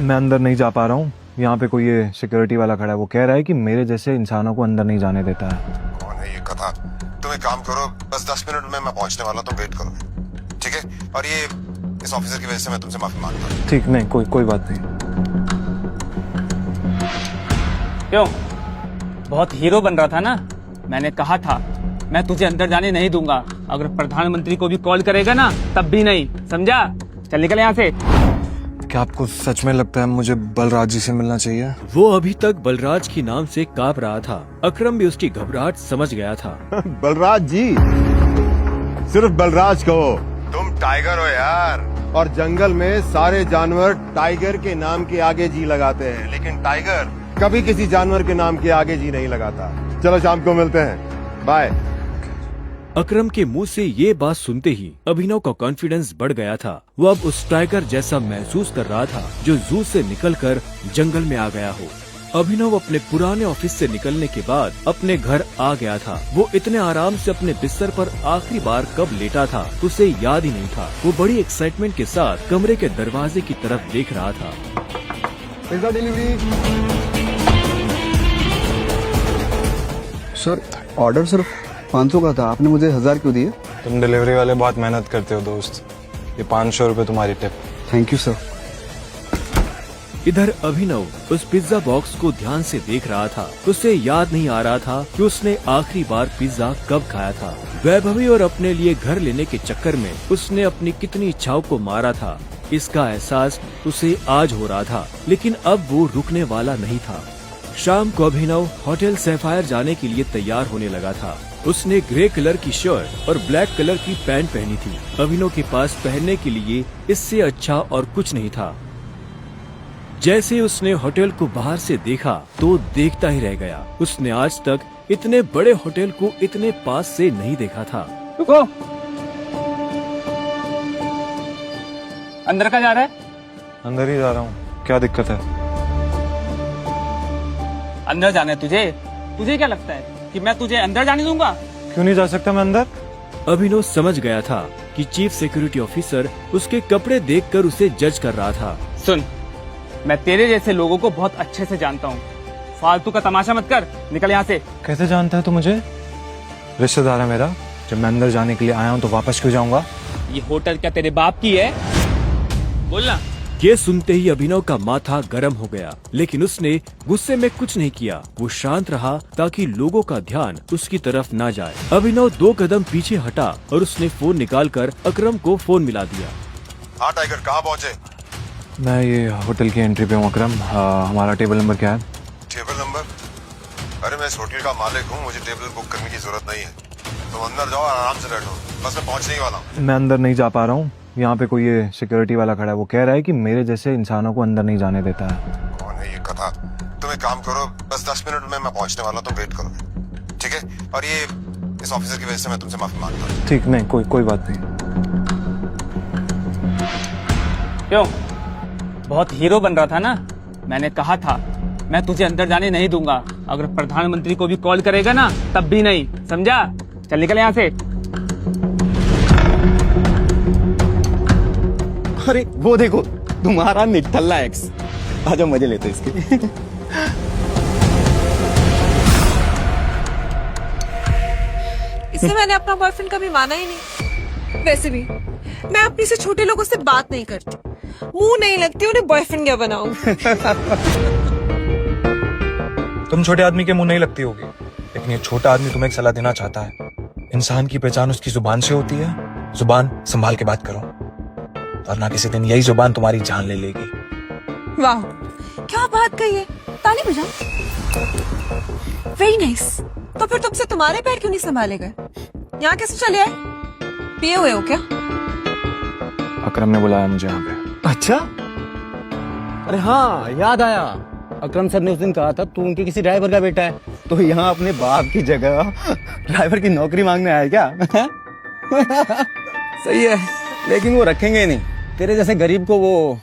मैं अंदर नहीं जा पा रहा हूँ। यहाँ पे कोई ये सिक्योरिटी वाला खड़ा है, वो कह रहा है कि मेरे जैसे इंसानों को अंदर नहीं जाने देता है। कौन है ये कथा? तुम एक काम करो, बस 10 मिनट में मैं पहुंचने वाला हूं, तुम वेट करो, ठीक है? और ये इस ऑफिसर की वजह से मैं तुमसे माफी मांगता हूँ। ठीक, नहीं कोई बात नहीं। क्यों, बहुत हीरो बन रहा था ना? मैंने कहा था मैं तुझे अंदर जाने नहीं दूंगा। अगर प्रधानमंत्री को भी कॉल करेगा ना तब भी नहीं, समझा? चल निकल यहाँ से। क्या आपको सच में लगता है मुझे बलराज जी से मिलना चाहिए? वो अभी तक बलराज की नाम से कांप रहा था। अकरम भी उसकी घबराहट समझ गया था। बलराज जी, सिर्फ बलराज कहो। तुम टाइगर हो यार। और जंगल में सारे जानवर टाइगर के नाम के आगे जी लगाते हैं, लेकिन टाइगर कभी किसी जानवर के नाम के आगे जी नहीं लगाता। चलो शाम को मिलते हैं, बाय। अकरम के मुंह से ये बात सुनते ही अभिनव का कॉन्फिडेंस बढ़ गया था। वो अब उस टाइगर जैसा महसूस कर रहा था जो जू से निकलकर जंगल में आ गया हो। अभिनव अपने पुराने ऑफिस से निकलने के बाद अपने घर आ गया था। वो इतने आराम से अपने बिस्तर पर आखिरी बार कब लेटा था उसे याद ही नहीं था। वो बड़ी एक्साइटमेंट के साथ कमरे के दरवाजे की तरफ देख रहा था। Pizza delivery. सर, ऑर्डर सिर्फ 500 का था, आपने मुझे 1000 क्यों दिए? तुम डिलीवरी वाले बहुत मेहनत करते हो दोस्त, ये 500 रुपए तुम्हारी टिप। Thank you sir. इधर अभिनव उस पिज्जा बॉक्स को ध्यान से देख रहा था। उसे याद नहीं आ रहा था कि उसने आखिरी बार पिज्जा कब खाया था। वैभवी और अपने लिए घर लेने के चक्कर में उसने अपनी कितनी इच्छाओं को मारा था, इसका एहसास उसे आज हो रहा था। लेकिन अब वो रुकने वाला नहीं था। शाम को अभिनव होटल सैफायर जाने के लिए तैयार होने लगा था। उसने ग्रे कलर की शर्ट और ब्लैक कलर की पैंट पहनी थी। अभिनव के पास पहनने के लिए इससे अच्छा और कुछ नहीं था। जैसे उसने होटल को बाहर से देखा तो देखता ही रह गया। उसने आज तक इतने बड़े होटल को इतने पास से नहीं देखा था। रुको, अंदर का जा रहा है? अंदर ही जा रहा हूँ, क्या दिक्कत है? अंदर जाना है तुझे? तुझे क्या लगता है कि मैं तुझे अंदर जाने दूंगा? क्यों नहीं जा सकता मैं अंदर? अभिनव समझ गया था कि चीफ सिक्योरिटी ऑफिसर उसके कपड़े देखकर उसे जज कर रहा था। सुन, मैं तेरे जैसे लोगों को बहुत अच्छे से जानता हूँ। फालतू का तमाशा मत कर, निकल यहाँ से। कैसे जानता है तू मुझे? रिश्तेदार है मेरा। जब मैं अंदर जाने के लिए आया हूँ तो वापस क्यों जाऊंगा? ये होटल क्या तेरे बाप की है? बोलना। ये सुनते ही अभिनव का माथा गर्म हो गया, लेकिन उसने गुस्से में कुछ नहीं किया। वो शांत रहा ताकि लोगों का ध्यान उसकी तरफ ना जाए। अभिनव 2 कदम पीछे हटा और उसने फोन निकालकर अकरम को फोन मिला दिया। हाँ टाइगर, कहाँ पहुंचे? मैं ये होटल की एंट्री पे हूँ अकरम। हमारा टेबल नंबर क्या है? Table number? अरे मैं इस होटल का मालिक हूँ, मुझे टेबल बुक करने की जरूरत नहीं है। तुम अंदर जाओ और आराम से बैठो, बस मैं पहुंचने ही वाला हूँ। मैं अंदर नहीं जा पा रहा हूँ। यहाँ पे कोई ये सिक्योरिटी वाला खड़ा है, वो कह रहा है कि मेरे जैसे इंसानों को अंदर नहीं जाने देता है। कौन है ये कथा? तुम एक काम करो, बस 10 मिनट में मैं पहुंचने वाला हूं, तुम वेट करो, ठीक है? और ये इस ऑफिसर की वजह से मैं तुमसे माफी मांगता हूँ। ठीक, नहीं कोई बात नहीं। क्यों, बहुत हीरो बन रहा था ना? मैंने कहा था मैं तुझे अंदर जाने नहीं दूंगा। अगर प्रधानमंत्री को भी कॉल करेगा ना तब भी नहीं, समझा? चल निकल यहाँ से। अरे वो देखो, तुम्हारा निठल्ला एक्स। आजा मजे लेते इसके। इससे मैंने अपना बॉयफ्रेंड कभी माना ही नहीं। वैसे भी मैं अपनी से छोटे लोगों से बात नहीं करती, मुंह नहीं लगती, उन्हें बॉयफ्रेंड क्या बनाऊं? तुम छोटे आदमी के मुंह नहीं लगती होगी, लेकिन ये छोटा आदमी तुम्हें एक सलाह देना चाहता है। इंसान की पहचान उसकी जुबान से होती है। जुबान संभाल के बात करो, वरना किसी दिन यही जुबान तुम्हारी जान ले लेगी। वाह, क्या बात कही है। ताली बजा। Very nice. तो फिर तुमसे तुम्हारे पैर क्यों नहीं संभाले गए? यहाँ कैसे चले आए? पिए हुए हो क्या? अकरम ने बुलाया मुझे यहाँ पे। अच्छा, अरे हाँ याद आया। अकरम सर ने उस दिन कहा था तू उनके किसी ड्राइवर का बेटा है, तो यहाँ अपने बाप की जगह ड्राइवर की नौकरी मांगने आया क्या? सही है, लेकिन वो रखेंगे नहीं। तेरे जैसे गरीब को वो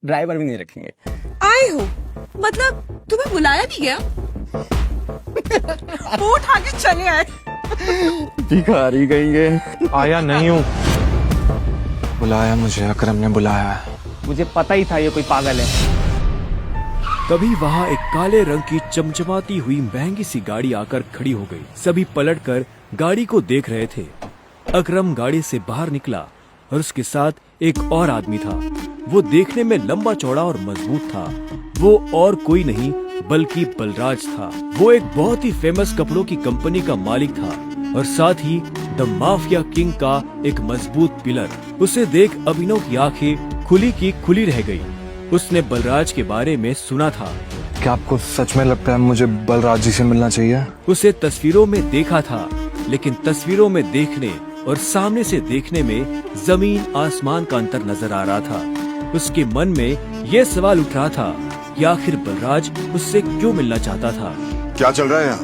ड्राइवर भी नहीं रखेंगे। आए हो मतलब तुम्हें बुलाया नहीं गया? वो उठा के चले आए। भिखारी कहेंगे। आया नहीं हूँ, बुलाया मुझे, अकरम ने बुलाया है। मुझे पता ही था ये कोई पागल है। तभी वहाँ एक काले रंग की चमचमाती हुई महंगी सी गाड़ी आकर खड़ी हो गई। सभी पलटकर गाड़ी को देख रहे थे। अकरम गाड़ी से बाहर निकला और उसके साथ एक और आदमी था। वो देखने में लंबा चौड़ा और मजबूत था। वो और कोई नहीं बल्कि बलराज था। वो एक बहुत ही फेमस कपड़ों की कंपनी का मालिक था और साथ ही द माफिया किंग का एक मजबूत पिलर। उसे देख अभिनव की आंखें खुली की खुली रह गई। उसने बलराज के बारे में सुना था। क्या आपको सच में लगता है मुझे बलराज जी से मिलना चाहिए? उसे तस्वीरों में देखा था, लेकिन तस्वीरों में देखने और सामने से देखने में जमीन आसमान का अंतर नजर आ रहा था। उसके मन में यह सवाल उठ रहा था कि आखिर बलराज उससे क्यों मिलना चाहता था। क्या चल रहा है यहाँ?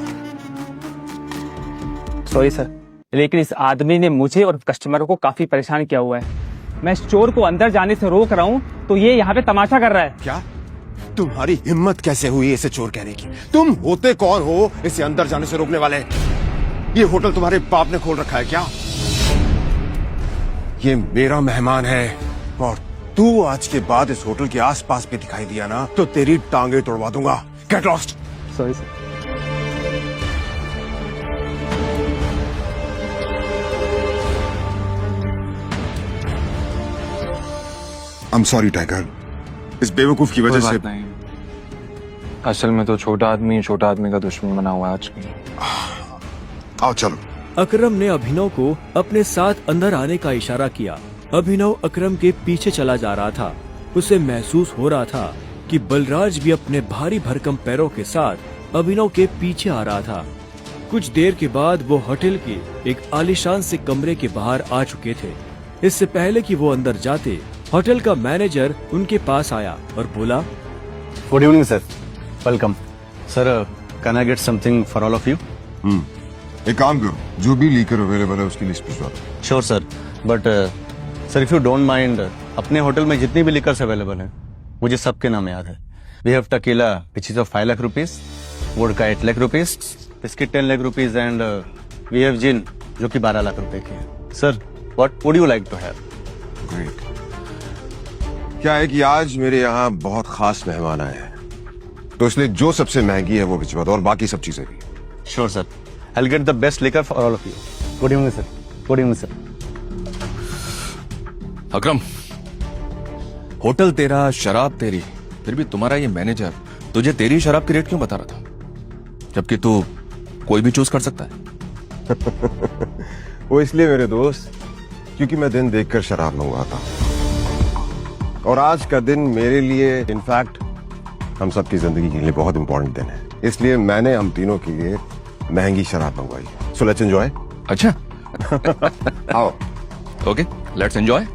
सॉरी सर, लेकिन इस आदमी ने मुझे और कस्टमरों को काफी परेशान किया हुआ है। मैं इस चोर को अंदर जाने से रोक रहा हूँ तो ये यहाँ पे तमाशा कर रहा है। क्या तुम्हारी हिम्मत कैसे हुई इसे चोर कहने की? तुम होते कौन हो इसे अंदर जाने से रोकने वाले? ये होटल तुम्हारे बाप ने खोल रखा है क्या? ये मेरा मेहमान है और तू आज के बाद इस होटल के आसपास भी दिखाई दिया ना तो तेरी टांगे तोड़वा दूंगा। Get lost. Sorry sir. I am sorry tiger, इस बेवकूफ की वजह से। नहीं, असल में तो छोटा आदमी का दुश्मन बना हुआ है आज। आओ चलो। अकरम ने अभिनव को अपने साथ अंदर आने का इशारा किया। अभिनव अकरम के पीछे चला जा रहा था। उसे महसूस हो रहा था कि बलराज भी अपने भारी भरकम पैरों के साथ अभिनव के पीछे आ रहा था। कुछ देर के बाद वो होटल के एक आलीशान से कमरे के बाहर आ चुके थे। इससे पहले कि वो अंदर जाते, होटल का मैनेजर उनके पास आया और बोला, good evening sir, welcome sir, can I get something for all of you? एक काम करो, जो भी लीकर अवेलेबल है उसकी लिस्ट भिजवा दो। Sure sir, but sir if you don't mind, अपने होटल में जितनी भी लिकर्स अवेलेबल है मुझे सबके नाम याद है। We have tequila which is of 5 lakh rupees, vodka 8 lakh rupees, biscuit 10 lakh rupees and we have gin जो कि 12 लाख रुपए की है। Sir what would you like to have? Great. क्या है कि आज मेरे यहाँ बहुत खास मेहमान आए हैं, तो इसलिए जो सबसे महंगी है वो भिजवा दो और बाकी सब चीजें भी। Sure sir, I will get the best liquor for all of you. Good evening sir. Good evening sir. Akram, hotel तेरा, शराब तेरी, फिर भी तुम्हारा ये मैनेजर तुझे तेरी शराब की रेट क्यों बता रहा था, जबकि तू कोई भी चूज कर सकता है? वो इसलिए मेरे दोस्त क्योंकि मैं दिन देखकर शराब मंगवाता हूँ और आज का दिन मेरे लिए, इनफैक्ट हम सबकी जिंदगी के लिए बहुत इंपॉर्टेंट दिन है, इसलिए मैंने हम तीनों के लिए महंगी शराब मंगवाई है। So let's enjoy. अच्छा। आओ। Okay, let's enjoy.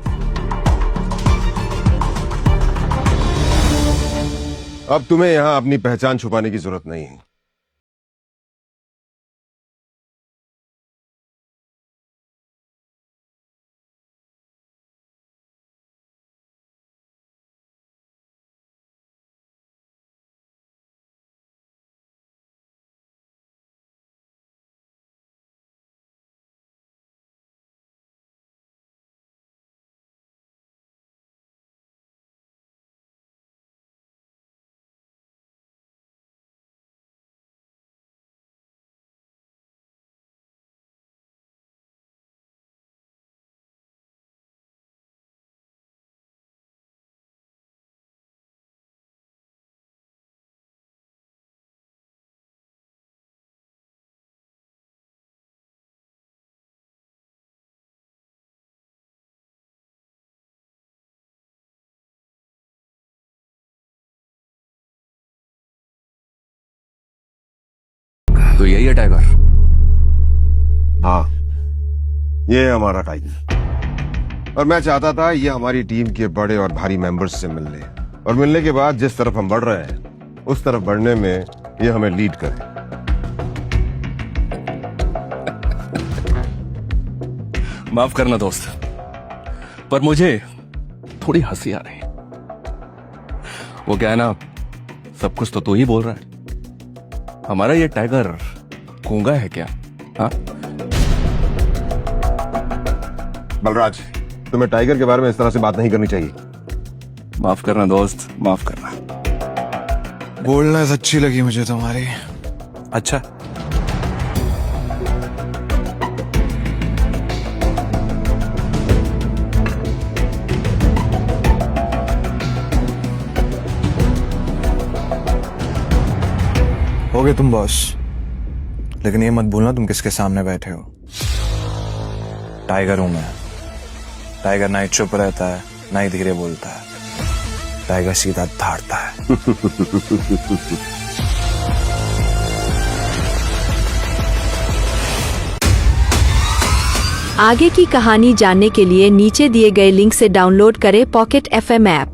अब तुम्हें यहाँ अपनी पहचान छुपाने की जरूरत नहीं है। तो यही है टाइगर? हाँ, ये है हमारा टाइगर और मैं चाहता था ये हमारी टीम के बड़े और भारी मेंबर्स से मिल ले और मिलने के बाद जिस तरफ हम बढ़ रहे हैं उस तरफ बढ़ने में ये हमें लीड करे। माफ करना दोस्त, पर मुझे थोड़ी हंसी आ रही है। वो क्या है ना, सब कुछ तो तू ही बोल रहा है। हमारा ये टाइगर गूंगा है क्या? हाँ बलराज, तुम्हें टाइगर के बारे में इस तरह से बात नहीं करनी चाहिए। माफ करना दोस्त, माफ करना। बोलनेस अच्छी लगी मुझे तुम्हारी। अच्छा, हो गए तुम बॉस, लेकिन ये मत भूलना तुम किसके सामने बैठे हो। टाइगर हूं मैं। टाइगर ना ही चुप रहता है ना ही धीरे बोलता है, टाइगर सीधा धाड़ता है। आगे की कहानी जानने के लिए नीचे दिए गए लिंक से डाउनलोड करें पॉकेट FM ऐप।